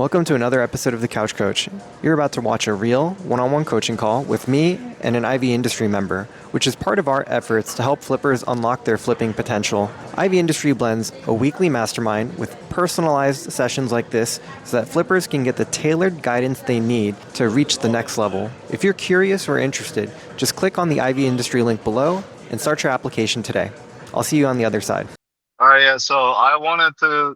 Welcome to another episode of The Couch Coach. You're about to watch a real, one-on-one coaching call with me and an Ivy Industry member, which is part of our efforts to help flippers unlock their flipping potential. Ivy Industry blends a weekly mastermind with personalized sessions like this so that flippers can get the tailored guidance they need to reach the next level. If you're curious or interested, just click on the Ivy Industry link below and start your application today. I'll see you on the other side. All right, yeah. So I wanted to,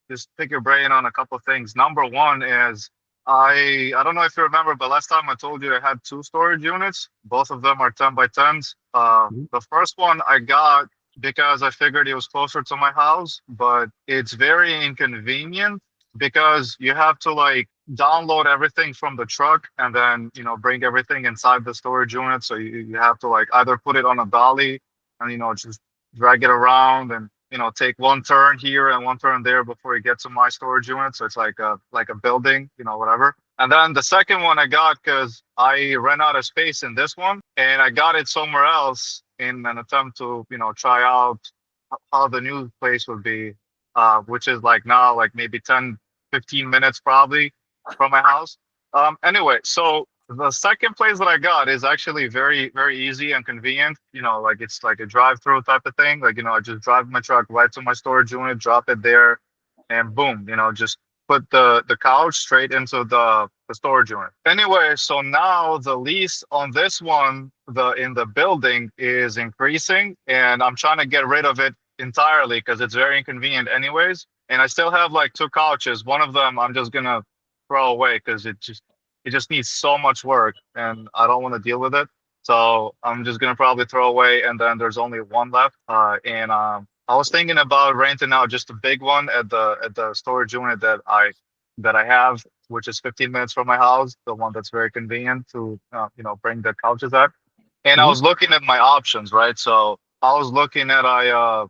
just pick your brain on a couple of things. Number one is I don't know if you remember, but last time I told you I had two storage units. Both of them are 10 by 10s. The first one I got because I figured it was closer to my house, but it's very inconvenient because you have to like download everything from the truck and then, bring everything inside the storage unit. So you have to like either put it on a dolly and, just drag it around and take one turn here and one turn there before you get to my storage unit. So it's like a building, whatever. And then the second one I got because I ran out of space in this one and I got it somewhere else in an attempt to, try out how the new place would be, which is like now like maybe 10, 15 minutes probably from my house. Anyway, so the second place that I got is actually very, very easy and convenient. Like it's like a drive-through type of thing. Like, I just drive my truck right to my storage unit, drop it there, and boom, just put the couch straight into the storage unit. Anyway, so now the lease on this one, in the building is increasing, and I'm trying to get rid of it entirely because it's very inconvenient anyways. And I still have like two couches. One of them I'm just gonna throw away because it just needs so much work and I don't want to deal with it. So I'm just gonna probably throw away, and then there's only one left. And I was thinking about renting out just a big one at the storage unit that I have, which is 15 minutes from my house, the one that's very convenient to bring the couches at. And I was looking at my options, right? So I was looking at a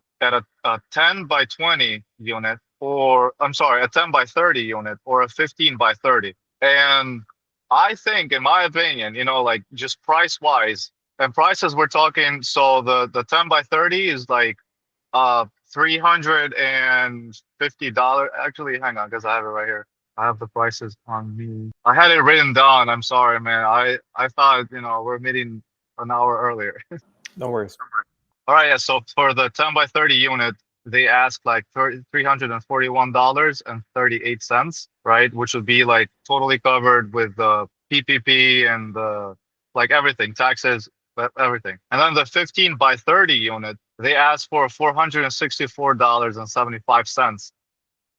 10 by 20 unit, or I'm sorry, a 10 by 30 unit, or a 15 by 30. And I think, in my opinion, like just price wise, and prices we're talking. So the 10 by 30 is like $350. Actually, hang on, because I have it right here. I have the prices on me. I had it written down. I'm sorry, man. I thought we're meeting an hour earlier. No worries. All right, yeah. So for the 10 by 30 unit, they ask like $341.38, right? Which would be like totally covered with the PPP and the like everything, taxes, everything. And then the 15 by 30 unit, they ask for $464.75,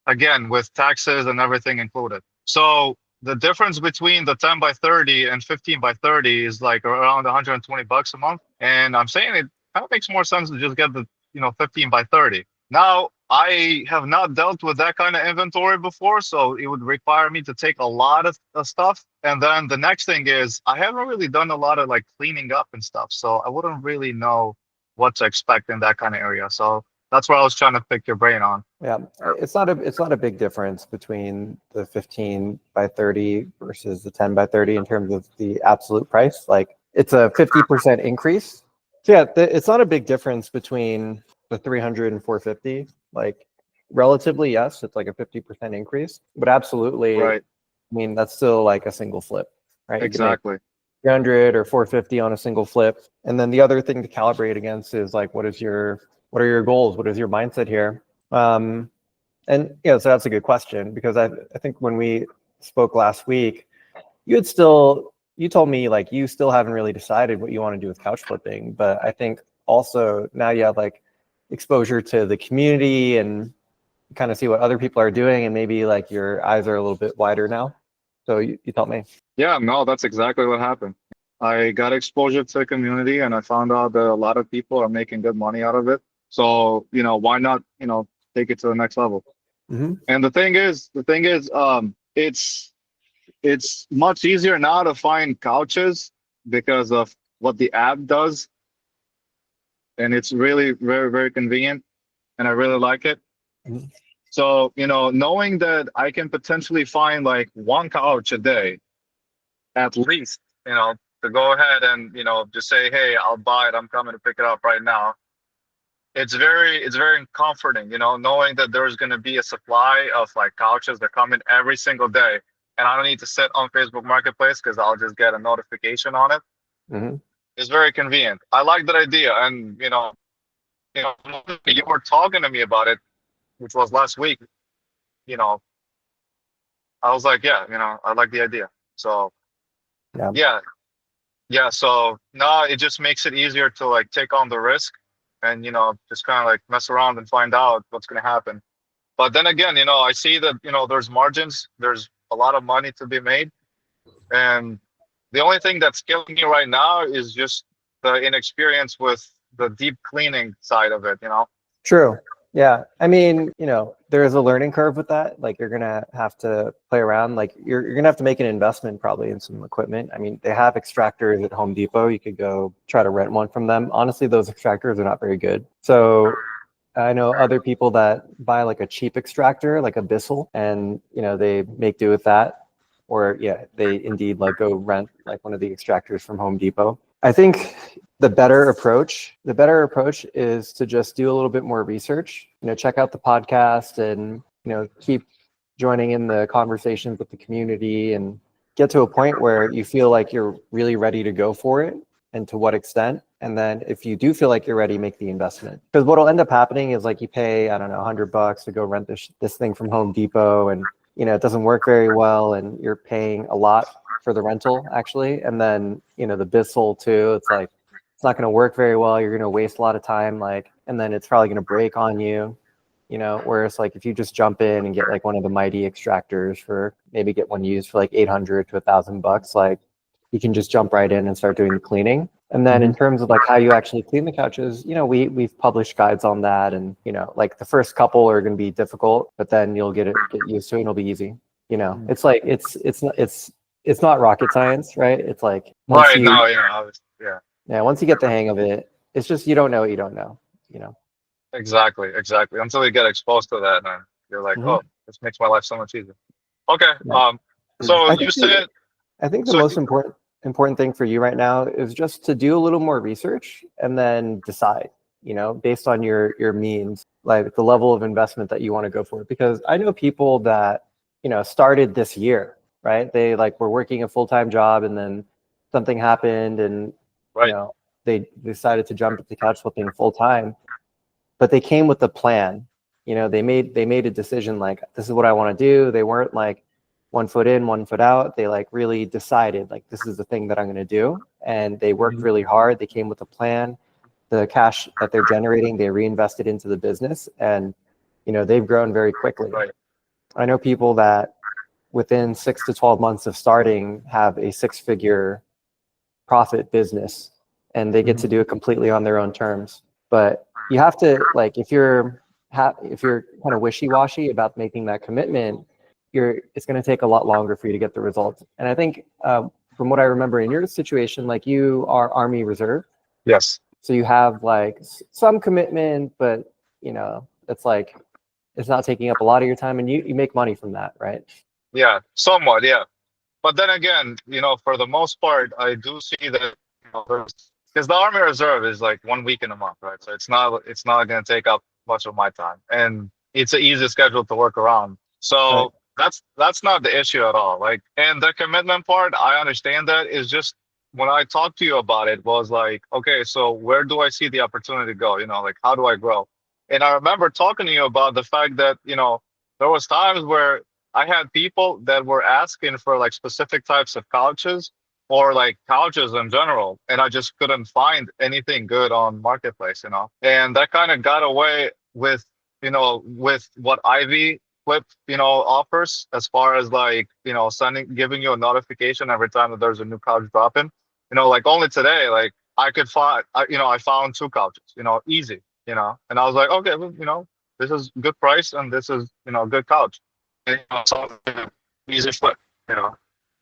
again with taxes and everything included. So the difference between the 10 by 30 and 15 by 30 is like around $120 a month. And I'm saying it kind of makes more sense to just get the 15 by 30. Now, I have not dealt with that kind of inventory before, so it would require me to take a lot of stuff. And then the next thing is I haven't really done a lot of like cleaning up and stuff, so I wouldn't really know what to expect in that kind of area. So that's what I was trying to pick your brain on. Yeah, it's not a big difference between the 15 by 30 versus the 10 by 30 in terms of the absolute price. Like it's a 50% increase. So yeah, it's not a big difference between the 300 and 450. Like relatively, yes, it's like a 50% increase, but absolutely, Right. I mean, that's still like a single flip, right? Exactly. 300 or 450 on a single flip. And then the other thing to calibrate against is like, what are your goals? What is your mindset here? And so that's a good question, because I think when we spoke last week, you told me like you still haven't really decided what you want to do with couch flipping, but I think also now you have like exposure to the community and kind of see what other people are doing, and maybe like your eyes are a little bit wider now. So you tell me. Yeah, no, that's exactly what happened. I got exposure to the community and I found out that a lot of people are making good money out of it. So, why not, take it to the next level? Mm-hmm. And the thing is, it's much easier now to find couches because of what the app does. And it's really very, very convenient. And I really like it. Mm-hmm. So, knowing that I can potentially find like one couch a day, at least, to go ahead and, just say, hey, I'll buy it. I'm coming to pick it up right now. it's very comforting, knowing that there's going to be a supply of like couches that come in every single day, and I don't need to sit on Facebook Marketplace because I'll just get a notification on it. Hmm. It's very convenient. I like that idea, and you were talking to me about it, which was last week. You know, I was like, yeah, I like the idea. So Yeah. yeah, yeah. So now it just makes it easier to like take on the risk, and just kind of like mess around and find out what's going to happen. But then again, I see that there's margins, there's a lot of money to be made, and the only thing that's killing me right now is just the inexperience with the deep cleaning side of it. True. Yeah. I mean, there is a learning curve with that. Like you're gonna have to play around. Like you're gonna have to make an investment probably in some equipment. I mean, they have extractors at Home Depot. You could go try to rent one from them. Honestly, those extractors are not very good. So I know other people that buy like a cheap extractor, like a Bissell, and they make do with that. Or yeah, they indeed like go rent like one of the extractors from Home Depot. I think the better approach is to just do a little bit more research, check out the podcast and, keep joining in the conversations with the community and get to a point where you feel like you're really ready to go for it and to what extent. And then if you do feel like you're ready, make the investment. Because what'll end up happening is like you pay, I don't know, $100 to go rent this thing from Home Depot, and it doesn't work very well, and you're paying a lot for the rental actually. And then, the Bissell too, it's like, it's not going to work very well. You're going to waste a lot of time, and then it's probably going to break on you, whereas like if you just jump in and get like one of the mighty extractors maybe get one used for like 800 to $1,000, like you can just jump right in and start doing the cleaning. And then in terms of like how you actually clean the couches, we've published guides on that. And, like the first couple are going to be difficult, but then you'll get used to it and it'll be easy. It's like, it's not rocket science, right? It's like, Right now, yeah. yeah, once you get the hang of it, it's just, you don't know what you don't know, Exactly. Until you get exposed to that, and you're like, Mhm. oh, this makes my life so much easier. Okay. Yeah. So I you think said, I think the so most important thing for you right now is just to do a little more research and then decide, based on your means, like the level of investment that you want to go for. Because I know people that, started this year, right? They like were working a full-time job and then something happened and, right, they decided to jump into couch flipping full time, but they came with a plan. They made a decision like, this is what I want to do. They weren't like 1 foot in, 1 foot out. They like really decided like, this is the thing that I'm going to do. And they worked really hard. They came with a plan. The cash that they're generating, they reinvested into the business, and, they've grown very quickly. right. I know people that within 6 to 12 months of starting have a 6-figure profit business, and they get to do it completely on their own terms. But you have to, like, if you're kind of wishy-washy about making that commitment, it's going to take a lot longer for you to get the results. And I think from what I remember in your situation, like you are Army Reserve, Yes. so you have like some commitment, but it's like it's not taking up a lot of your time, and you make money from that, right? Yeah, somewhat, yeah. But then again, for the most part, I do see that, because the Army Reserve is like 1 week in a month, right? So it's not going to take up much of my time, and it's an easy schedule to work around. Right. So that's not the issue at all. Like, and the commitment part, I understand that. Is just when I talked to you about it was like, okay, so where do I see the opportunity go? Like how do I grow? And I remember talking to you about the fact that there was times where I had people that were asking for like specific types of couches or like couches in general, and I just couldn't find anything good on Marketplace, and that kind of got away with with what Ivy Flip offers, as far as like giving you a notification every time that there's a new couch dropping. Like only today, like I found 2 couches, easy, and I was like, okay, well, this is good price and this is a good couch, and so easy flip, you know.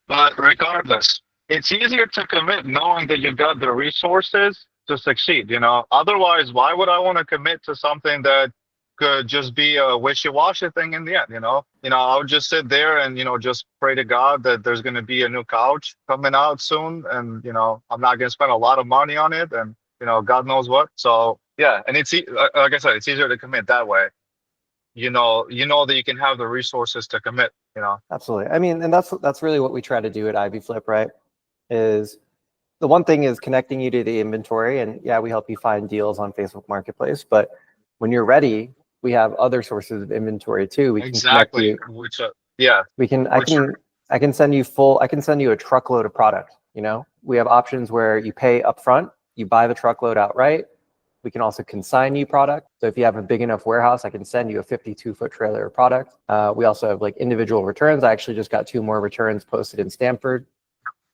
But regardless, it's easier to commit knowing that you've got the resources to succeed, Otherwise, why would I want to commit to something that could just be a wishy-washy thing in the end, I would just sit there and, just pray to God that there's going to be a new couch coming out soon. And, I'm not going to spend a lot of money on it and, God knows what. So Yeah, and like I said, it's easier to commit that way. You know that you can have the resources to commit. Absolutely. I mean, and that's really what we try to do at Ivy Flip, right? Is the one thing is connecting you to the inventory, and yeah, we help you find deals on Facebook Marketplace. But when you're ready, we have other sources of inventory too. We can connect Exactly. you. Which, yeah, We can. which, I can send you full. I can send you a truckload of product. You know, we have options where you pay upfront, you buy the truckload outright. We can also consign you product. So if you have a big enough warehouse, I can send you a 52-foot trailer of product. We also have like individual returns. I actually just got 2 more returns posted in Stanford.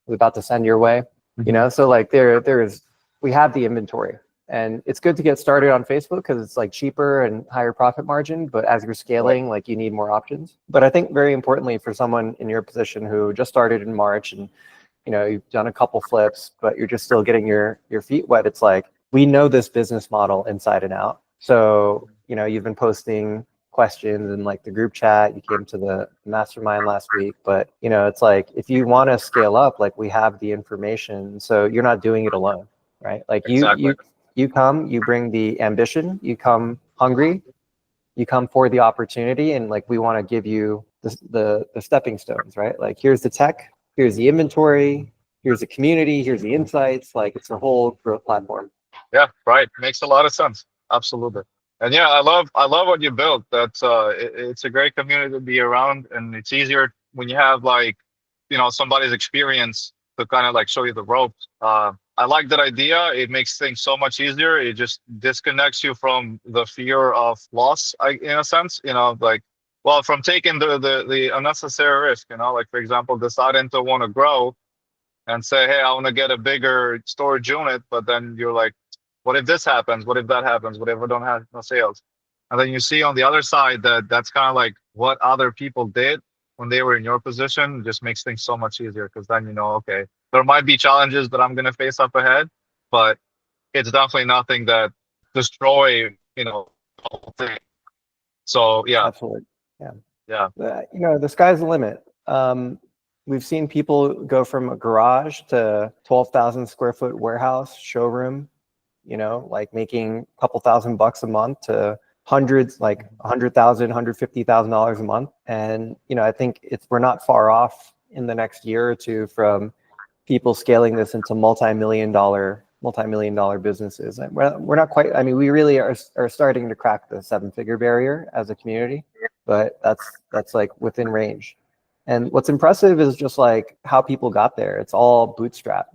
We're about to send your way. You know, so like there's we have the inventory, and it's good to get started on Facebook because it's like cheaper and higher profit margin. But as you're scaling, like you need more options. But I think very importantly for someone in your position who just started in March and you've done a couple flips, but you're just still getting your feet wet. It's like we know this business model inside and out. So you've been posting questions in like the group chat. You came to the mastermind last week, but it's like if you want to scale up, like we have the information, so you're not doing it alone, right? Like exactly. you come, you bring the ambition, you come hungry, you come for the opportunity, and like we want to give you the stepping stones, right? Like here's the tech, here's the inventory, here's the community, here's the insights. Like it's a whole growth platform. Yeah, right. Makes a lot of sense. Absolutely. And yeah, I love what you built. That's it's a great community to be around, and it's easier when you have like, somebody's experience to kind of like show you the ropes. I like that idea. It makes things so much easier. It just disconnects you from the fear of loss, in a sense. Like, well, from taking the unnecessary risk. Like for example, deciding to want to grow and say, hey, I want to get a bigger storage unit, but then you're like, what if this happens? What if that happens? What if I don't have no sales? And then you see on the other side that that's kind of like what other people did when they were in your position. It just makes things so much easier because then okay, there might be challenges that I'm going to face up ahead, but it's definitely nothing that destroy the whole thing. So yeah, Absolutely. Yeah. yeah, The sky's the limit. We've seen people go from a garage to 12,000 square foot warehouse showroom, like making a couple $1,000 a month to hundreds, like $100,000, $150,000 a month. And, I think we're not far off in the next year or two from people scaling this into multi-million dollar businesses. And we're not quite, I mean, we really are starting to crack the 7-figure barrier as a community, but that's like within range. And what's impressive is just like how people got there. It's all bootstrap.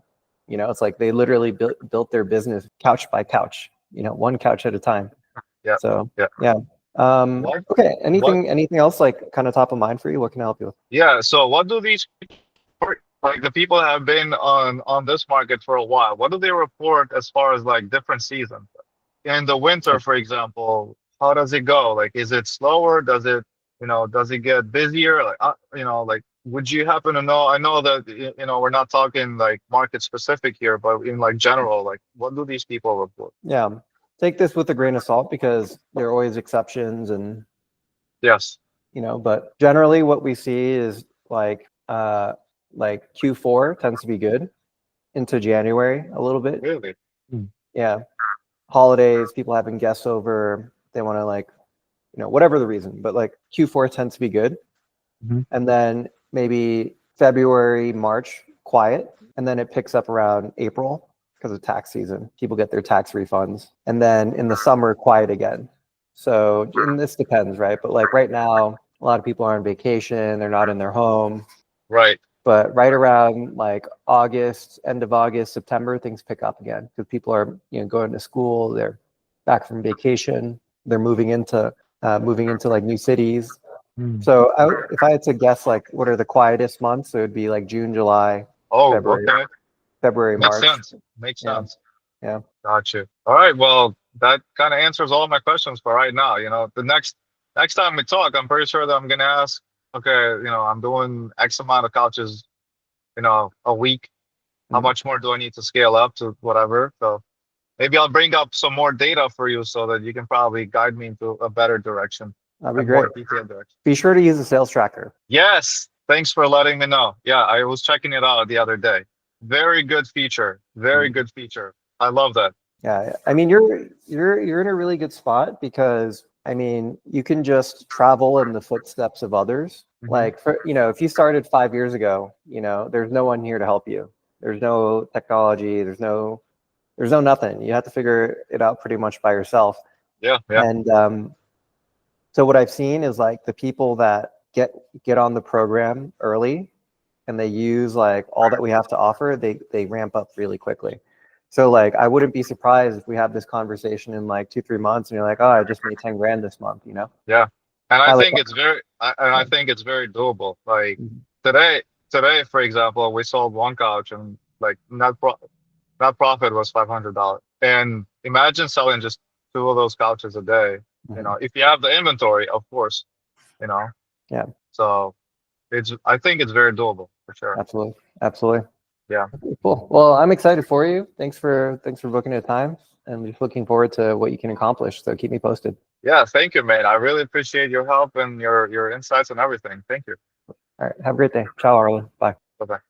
It's like they literally built their business couch by couch, one couch at a time. yeah, So yeah. yeah. Okay. What? Anything else like kind of top of mind for you? What can I help you with? Yeah. So what do these like the people that have been on this market for a while? What do they report as far as like different seasons? In the winter, for example, how does it go? Like, is it slower? Does it get busier? Like, like, would you happen to know? I know that we're not talking like market specific here, but in like general, like, what do these people report? Yeah. Take this with a grain of salt because there are always exceptions and Yes. but generally what we see is like Q4 tends to be good into January a little bit. Really? Yeah. Holidays, people having guests over, they want to like, whatever the reason, but like Q4 tends to be good. Mm-hmm. And then maybe February, March, quiet. And then it picks up around April because of tax season. People get their tax refunds. And then in the summer, quiet again. So, and this depends, right? But like right now, a lot of people are on vacation. They're not in their home. Right. But right around like August, end of August, September, things pick up again because people are, going to school. They're back from vacation. They're moving into like new cities. So if I had to guess, like what are the quietest months, it would be like June, July, Oh, February, okay. February, Makes March. sense. Makes Yeah. sense. Yeah. Gotcha. All right. Well, that kind of answers all my questions for right now. The next time we talk, I'm pretty sure that I'm gonna ask, okay, I'm doing X amount of couches, a week. How Mhm. much more do I need to scale up to whatever? So maybe I'll bring up some more data for you so that you can probably guide me into a better direction, That'd be a great. more detailed direction. Be sure to use the sales tracker. Yes. Thanks for letting me know. Yeah, I was checking it out the other day. Very good feature. Very good feature. I love that. Yeah, I mean, you're in a really good spot because I mean, you can just travel in the footsteps of others. Mhm. Like for, if you started 5 years ago, there's no one here to help you. There's no technology, there's no nothing. You have to figure it out pretty much by yourself. Yeah, yeah. And so what I've seen is like the people that get on the program early and they use like all that we have to offer, they ramp up really quickly. So like I wouldn't be surprised if we have this conversation in like 2, 3 months and you're like, oh, I just made 10 grand this month, Yeah. And I Highly think it's very, I possible. think it's very doable. Like Mhm. today, for example, we sold one couch and like net profit was $500. And imagine selling just two of those couches a day. Mhm. If you have the inventory, of course, you know. Yeah, So I think it's very doable for sure. absolutely. Absolutely. Yeah. Okay, cool. Well, I'm excited for you. Thanks for booking the time and just looking forward to what you can accomplish. So keep me posted. Yeah. Thank you, mate. I really appreciate your help and your insights and everything. Thank you. All right. Have a great day. Ciao, Arlen. Bye. Bye bye.